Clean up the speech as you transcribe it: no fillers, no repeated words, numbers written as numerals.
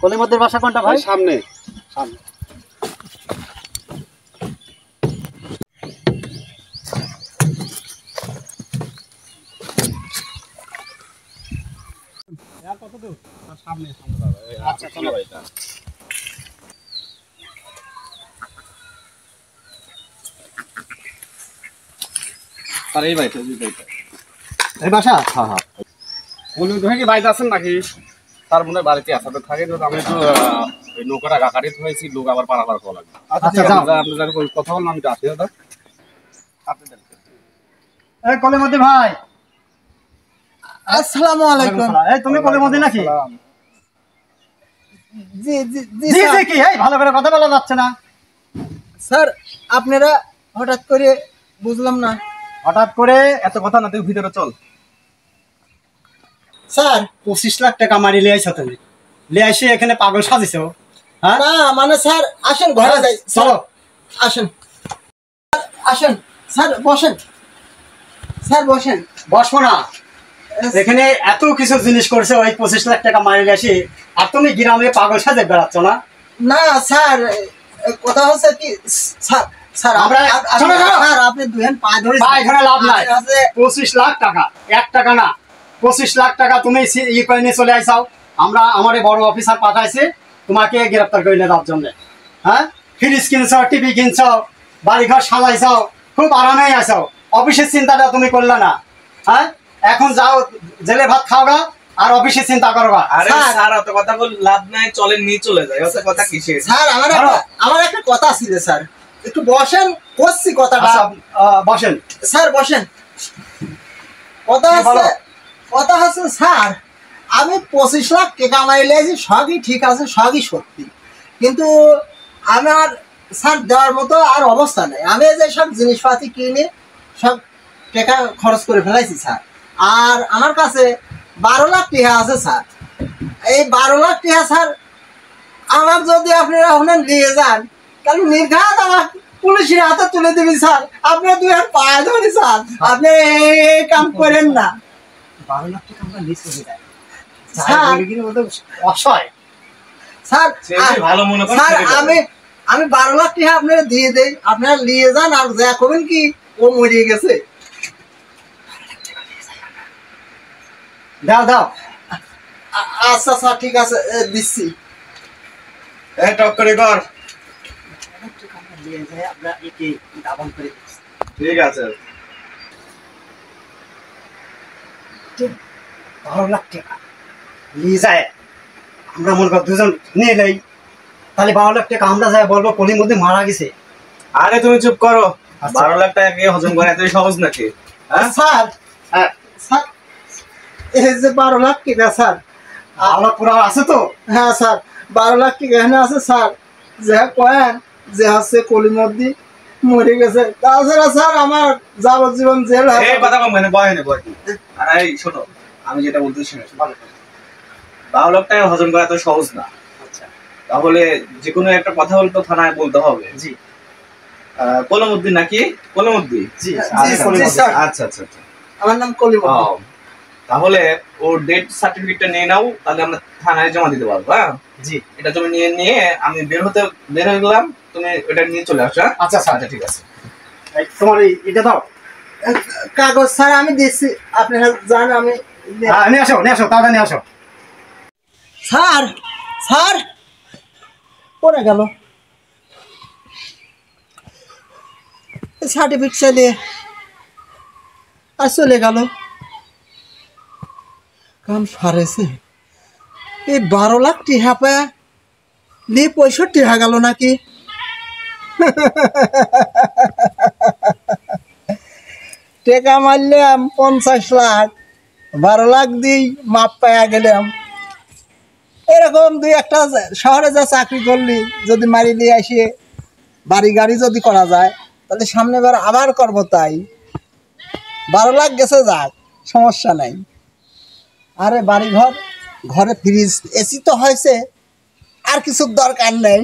কলিমদ্দির বাসা কোনটা ভাই? সামনে সামনে। কত দূর? সামনে সামনে দাদা। আচ্ছা চলো ভাইটা। আর এই ভাইটা এই বাসা? হ্যাঁ হ্যাঁ। বলুন ভাই কি বাড়িতে আছেন নাকি? তার মনে বাড়িতে আসাতে থাকে তো আমি তো ওই নৌকাটা গাকারিত হয়েছি, লোক আবার পারাপার করা লাগবে। আচ্ছা আপনি যারা কথা বললাম আমি আসি দাদা। আপনি দেন। এই কলিমদ্দি ভাই, আসসালামু আলাইকুম। এই তুমি কলিমদ্দি নাকি? জি জি জি জি স্যার। জি কি এই ভালো করে কথা বলা যাচ্ছে না। স্যার আপনারা হঠাৎ করে বুঝলাম না। হঠাৎ করে এত কথা না, তুই ভিতরে চল। স্যার 25 লাখ টাকা মারি লিয়ে আইছো তুমি, লিয়ে আইসে এখানে পাগল সাজিছো। হ্যাঁ না মানে স্যার আসেন ঘরে যাই। চলো আসেন আসেন স্যার বসেন। স্যার বসেন। বসবো না, এখানে এত কিছু জিনিস করছে ওই 25 লাখ টাকা মারি লিয়ে আসি, আর তুমি গ্রামে পাগল সাজে বেড়াচ্ছ না। না স্যার কথা হচ্ছে কি স্যার স্যার আমরা- শোনো, শোনো। স্যার আপনি দুহেন পা ধরে পা এখানে লাভ নাই। 25 লাখ টাকা, 1 টাকা না, 25 লাখ টাকা তুমি ই করে নিয়ে চলে আইসাও। আমরা আমার এই বড় অফিসার পাঠাইছি তোমাকে গ্রেফতার করে দেওয়ার জন্য। হ্যাঁ, ফ্রিজ কিনছো, টিভি কিনছো, বাড়িঘর সাজাইছো, খুব আরামেই আছো, অফিসের চিন্তাটা তুমি করলে না। হ্যাঁ, এখন যাও জেলে ভাত খাওয়া আর অফিসের চিন্তা করবা। আরে স্যার অত কথা বল লাভ নাই, চলেন নিয়ে চলে যাই। অত কথা কিসের? স্যার আমার একটা কথা ছিল স্যার, একটু বসেন, করছি কথাটা। আচ্ছা, বসেন। স্যার বসেন। কথা হচ্ছে স্যার আমি 25 লাখ টাকা মাইলেছি, সবই ঠিক আছে, সবই সত্যি, কিন্তু আমার স্যার দেওয়ার মতো আর অবস্থা নেই। আমি যে সব জিনিসপাতি কিনে সব টাকা খরচ করে ফেলাইছি স্যার, আর আমার কাছে 12 লাখ টাকা আছে স্যার। এই 12 লাখ টাকা স্যার আমার যদি আপনারা ওখানে নিয়ে যান, তাহলে নির্ঘাত আমার পুলিশের হাতে তুলে দিবি স্যার। আপনি দুই হাত পায়ে ধরি স্যার, আপনি এই কাম করেন না। 12 লাখ টাকা আমরা নিয়ে চলে যাই। স্যার অসহায় স্যার ভালো মনে করেন স্যার আমি 12 লাখ টাকা আপনারা দিয়ে দেই, আপনারা নিয়ে যান, আর যা করবেন কি ও মরিয়ে গেছে। দাও দাও। আচ্ছা স্যার ঠিক আছে, দিচ্ছি। এই টক করে কর। আমরা একে দাবন করে দিচ্ছি। ঠিক আছে। 12 লাখ টাকা নিয়ে যায়, আমরা মনে কর দুজন নিয়ে নেই, তাহলে 12 লাখ টাকা আমরা যাই বলবো কলির মধ্যে মারা গেছে। আরে তুমি চুপ করো। আচ্ছা। 12 লাখ টাকা কে হজম করে? এতই সহজ নাকি? হ্যাঁ স্যার স্যার এই যে 12 লাখ টাকা স্যার, আলো পুরা আছে তো। হ্যাঁ স্যার 12 লাখ টাকা এখানে আছে স্যার। যে কয়েন যে হচ্ছে কলিমদ্দি মরে গেছে, তাছাড়া স্যার আমার যাবজ্জীবন জেল। এই কথা কম কেন? বয় না বয়। আরে এই শোনো, আমি যেটা বলতে শুনে 12 লাখ টাকা হজম করা এত সহজ না। আচ্ছা তাহলে যে কোনো একটা কথা বলতে থানায় বলতে হবে। জি কলমউদ্দিন নাকি? কলমউদ্দিন। জি জি, স্যার। আচ্ছা আচ্ছা আচ্ছা। আমার নাম কলিমদ্দি। ও, তাহলে ওর ডেথ সার্টিফিকেটটা নিয়ে নাও, তাহলে আমরা থানায় জমা দিতে পারবো। হ্যাঁ জি এটা তুমি নিয়ে আমি বের হয়ে গেলাম, তুমি এটা নিয়ে চলে আসো। হ্যাঁ? আচ্ছা স্যার আচ্ছা ঠিক আছে। এই তোমার এটা দাও। কাগজ স্যার আমি দিচ্ছি, আপনারা জান। আমি নিয়ে আসো নিয়ে আসো, তাড়াতাড়ি নিয়ে আসো। স্যার স্যার পড়ে গেল সার্টিফিকেট চালিয়ে আর চলে গেল। কাম সারেছে এই 12 লাখ টিহা পায় নিয়ে 65 টাকা গেল নাকি? টাকা মারলাম 50 লাখ, 12 লাখ দিই মাপ পায়া গেলাম। এরকম দুই একটা শহরে যা চাকরি করলি যদি মারি দিয়ে আসে বাড়ি গাড়ি যদি করা যায়, তাহলে সামনে বার আবার করবো। তাই 12 লাখ গেছে, যাক সমস্যা নাই। আরে বাড়ি ঘরে ফ্রিজ এসি তো হয়েছে, আর কিছুর দরকার নেই।